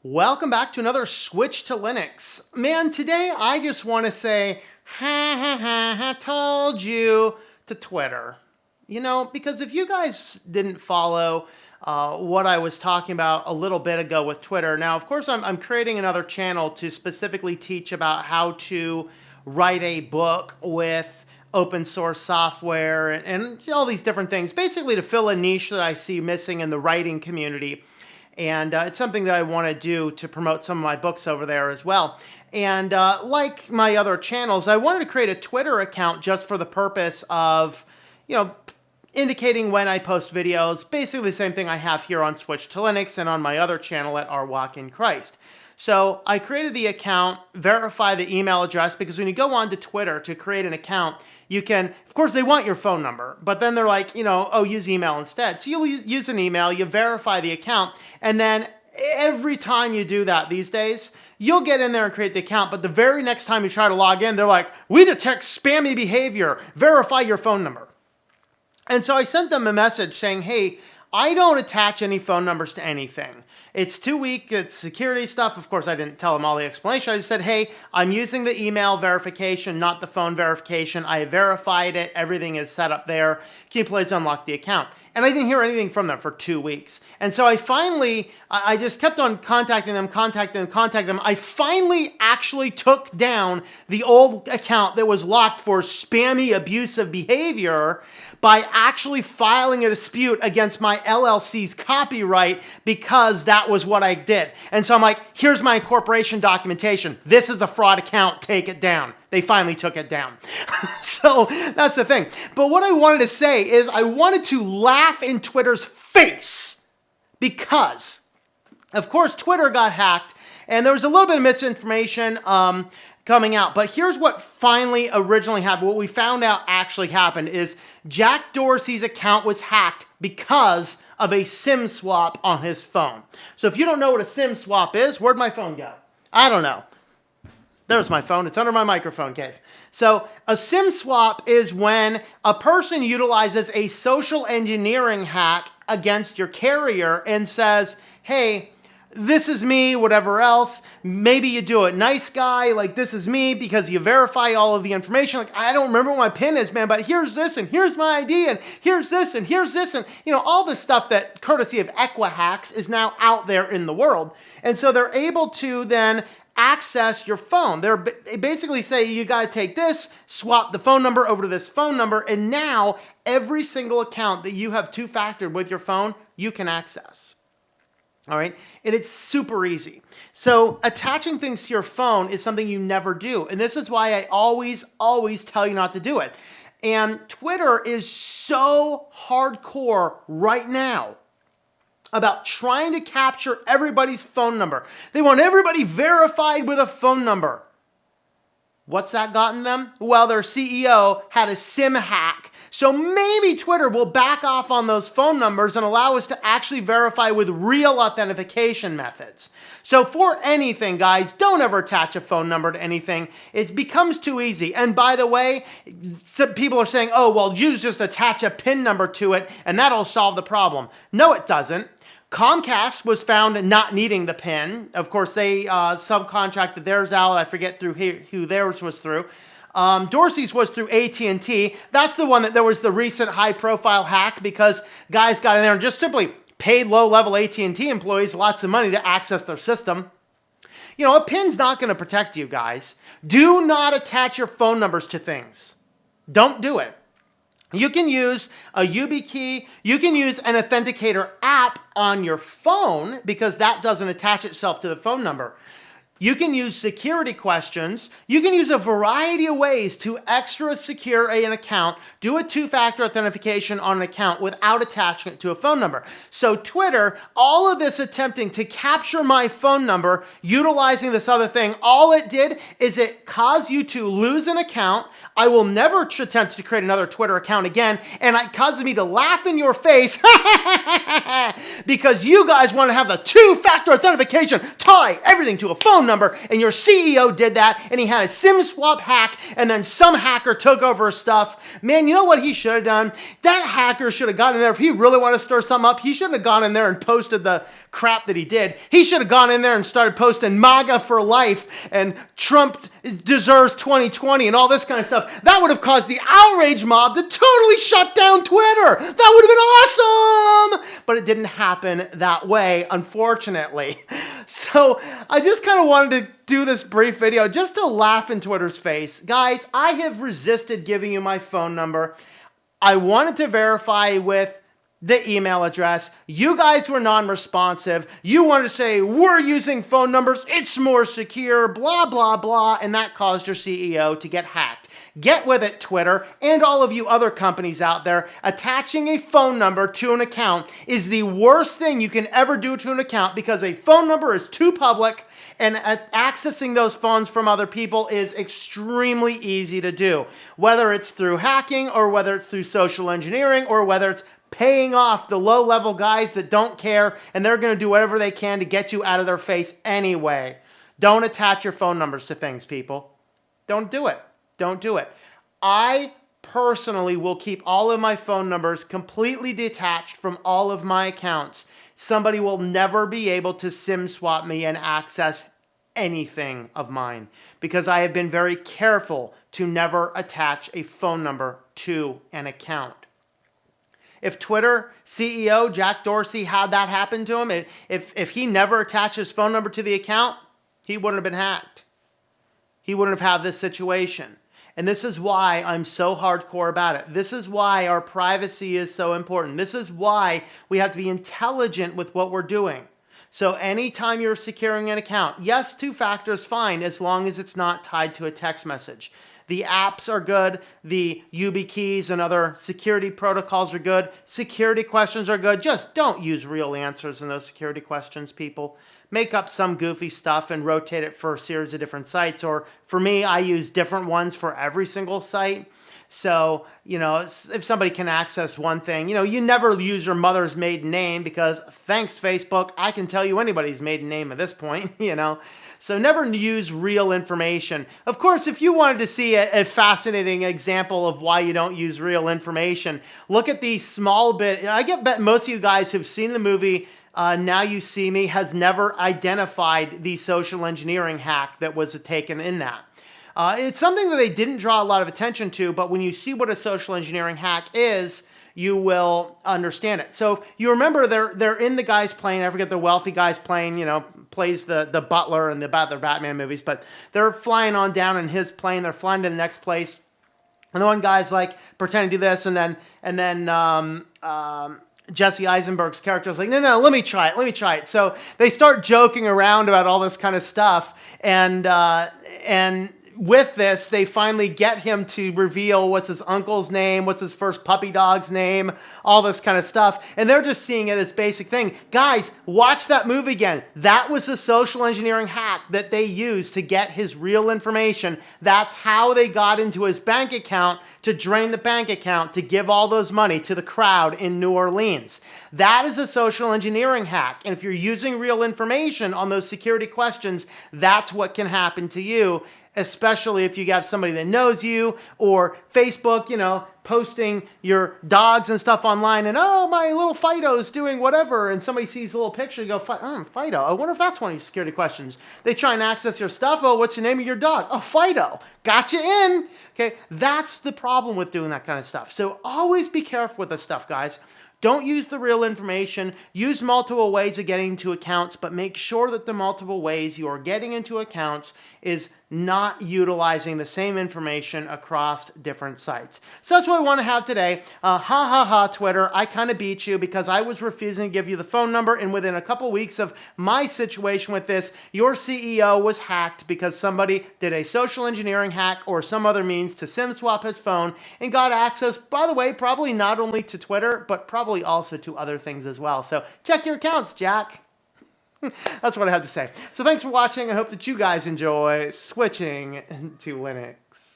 Welcome back to another Switch to Linux. Man, today I just want to say, told you to Twitter. You know, because if you guys didn't follow what I was talking about a little bit ago with Twitter, now, of course, I'm creating another channel to specifically teach about how to write a book with open source software and all these different things, basically to fill a niche that I see missing in the writing community. And it's something that I want to do to promote some of my books over there as well. And like my other channels, I wanted to create a Twitter account just for the purpose of, indicating when I post videos. Basically the same thing I have here on Switch to Linux and on my other channel at Our Walk in Christ. So I created the account, verify the email address, because when you go on to Twitter to create an account, you can, of course, they want your phone number, but then they're like, use email instead. So you'll use an email, you verify the account, and then every time you do that these days, you'll get in there and create the account, but the very next time you try to log in, they're like, we detect spammy behavior, verify your phone number. And so I sent them a message saying, hey, I don't attach any phone numbers to anything. It's too weak, it's security stuff. Of course, I didn't tell them all the explanation. I just said, hey, I'm using the email verification, not the phone verification. I verified it. Everything is set up there. Can you please unlock the account? And I didn't hear anything from them for 2 weeks. And so I just kept on contacting them. I finally actually took down the old account that was locked for spammy, abusive behavior by actually filing a dispute against my LLC's copyright because that was what I did. And so I'm like, here's my incorporation documentation. This is a fraud account. Take it down. They finally took it down. So that's the thing. But what I wanted to say is I wanted to laugh in Twitter's face because, of course, Twitter got hacked and there was a little bit of misinformation coming out. But here's what finally originally happened. What we found out actually happened is Jack Dorsey's account was hacked because of a SIM swap on his phone. So if you don't know what a SIM swap is, where'd my phone go? I don't know. There's my phone. It's under my microphone case. So a SIM swap is when a person utilizes a social engineering hack against your carrier and says, hey, this is me, whatever else. Maybe you do it nice guy, like this is me, because you verify all of the information. Like, I don't remember what my PIN is, man, but here's this, and here's my ID, and here's this, and here's this, and all the stuff that, courtesy of Equihacks, is now out there in the world. And so they're able to then access your phone. They basically say, you got to take this, swap the phone number over to this phone number, and now every single account that you have two-factored with your phone, you can access. All right, and it's super easy. So attaching things to your phone is something you never do. And this is why I always tell you not to do it. And Twitter is so hardcore right now about trying to capture everybody's phone number. They want everybody verified with a phone number. What's that gotten them? Well, their CEO had a SIM hack. So maybe Twitter will back off on those phone numbers and allow us to actually verify with real authentication methods. So for anything, guys, don't ever attach a phone number to anything. It becomes too easy. And by the way, some people are saying, oh, well, you just attach a PIN number to it and that'll solve the problem. No, it doesn't. Comcast was found not needing the PIN. Of course, they subcontracted theirs out. I forget through who theirs was through. Dorsey's was through AT&T. That's the one that there was the recent high-profile hack because guys got in there and just simply paid low-level AT&T employees lots of money to access their system. A PIN's not going to protect you, guys. Do not attach your phone numbers to things. Don't do it. You can use a YubiKey. You can use an authenticator app on your phone because that doesn't attach itself to the phone number. You can use security questions. You can use a variety of ways to extra secure an account, do a two-factor authentication on an account without attaching it to a phone number. So Twitter, all of this attempting to capture my phone number, utilizing this other thing, all it did is it caused you to lose an account. I will never attempt to create another Twitter account again, and it causes me to laugh in your face because you guys want to have the two-factor authentication, tie everything to a phone phone number, and your CEO did that, and he had a SIM swap hack, and then some hacker took over his stuff. Man, you know what he should have done? That hacker should have gotten in there. If he really wanted to stir something up, he shouldn't have gone in there and posted the crap that he did. He should have gone in there and started posting MAGA for life and Trump deserves 2020 and all this kind of stuff. That would have caused the outrage mob to totally shut down Twitter. That would have been awesome. But it didn't happen that way, unfortunately. So I just kind of wanted to do this brief video just to laugh in Twitter's face. Guys, I have resisted giving you my phone number. I wanted to verify with the email address. You guys were non-responsive. You wanted to say, we're using phone numbers, it's more secure, blah, blah, blah, and that caused your CEO to get hacked. Get with it, Twitter, and all of you other companies out there. Attaching a phone number to an account is the worst thing you can ever do to an account because a phone number is too public, and accessing those phones from other people is extremely easy to do. Whether it's through hacking or whether it's through social engineering or whether it's paying off the low-level guys that don't care and they're going to do whatever they can to get you out of their face anyway. Don't attach your phone numbers to things, people. Don't do it. Don't do it. I personally will keep all of my phone numbers completely detached from all of my accounts. Somebody will never be able to SIM swap me and access anything of mine because I have been very careful to never attach a phone number to an account. If Twitter CEO Jack Dorsey had that happen to him, if he never attached his phone number to the account, he wouldn't have been hacked. He wouldn't have had this situation. And this is why I'm so hardcore about it. This is why our privacy is so important. This is why we have to be intelligent with what we're doing. So anytime you're securing an account, yes, two-factor is fine as long as it's not tied to a text message. The apps are good. The YubiKeys and other security protocols are good. Security questions are good. Just don't use real answers in those security questions, people. Make up some goofy stuff and rotate it for a series of different sites. Or for me, I use different ones for every single site. So, if somebody can access one thing, you never use your mother's maiden name because thanks, Facebook, I can tell you anybody's maiden name at this point, So never use real information. Of course, if you wanted to see a fascinating example of why you don't use real information, look at the small bit. I bet most of you guys who've seen the movie Now You See Me has never identified the social engineering hack that was taken in that. It's something that they didn't draw a lot of attention to, but when you see what a social engineering hack is, you will understand it. So you remember they're in the guy's plane. I forget the wealthy guy's plane, plays the butler in the Batman movies, but they're flying on down in his plane. They're flying to the next place. And the one guy's like pretending to do this. And then Jesse Eisenberg's character is like, no, let me try it. So they start joking around about all this kind of stuff. And with this, they finally get him to reveal what's his uncle's name, what's his first puppy dog's name, all this kind of stuff. And they're just seeing it as basic thing. Guys, watch that movie again. That was a social engineering hack that they used to get his real information. That's how they got into his bank account to drain the bank account to give all those money to the crowd in New Orleans. That is a social engineering hack. And if you're using real information on those security questions, that's what can happen to you, especially if you have somebody that knows you, or Facebook, posting your dogs and stuff online, and oh, my little Fido's doing whatever, and somebody sees a little picture, you go, Fido, I wonder if that's one of your security questions. They try and access your stuff. Oh, what's the name of your dog? Oh, Fido. Got you in. Okay, that's the problem with doing that kind of stuff. So always be careful with this stuff, guys. Don't use the real information. Use multiple ways of getting into accounts, but make sure that the multiple ways you are getting into accounts is not utilizing the same information across different sites. So that's what I want to have today. Twitter, I kind of beat you because I was refusing to give you the phone number, and within a couple weeks of my situation with this, your CEO was hacked because somebody did a social engineering hack or some other means to SIM swap his phone and got access, by the way, probably not only to Twitter, but probably also to other things as well. So check your accounts, Jack. That's what I have to say. So thanks for watching. I hope that you guys enjoy switching to Linux.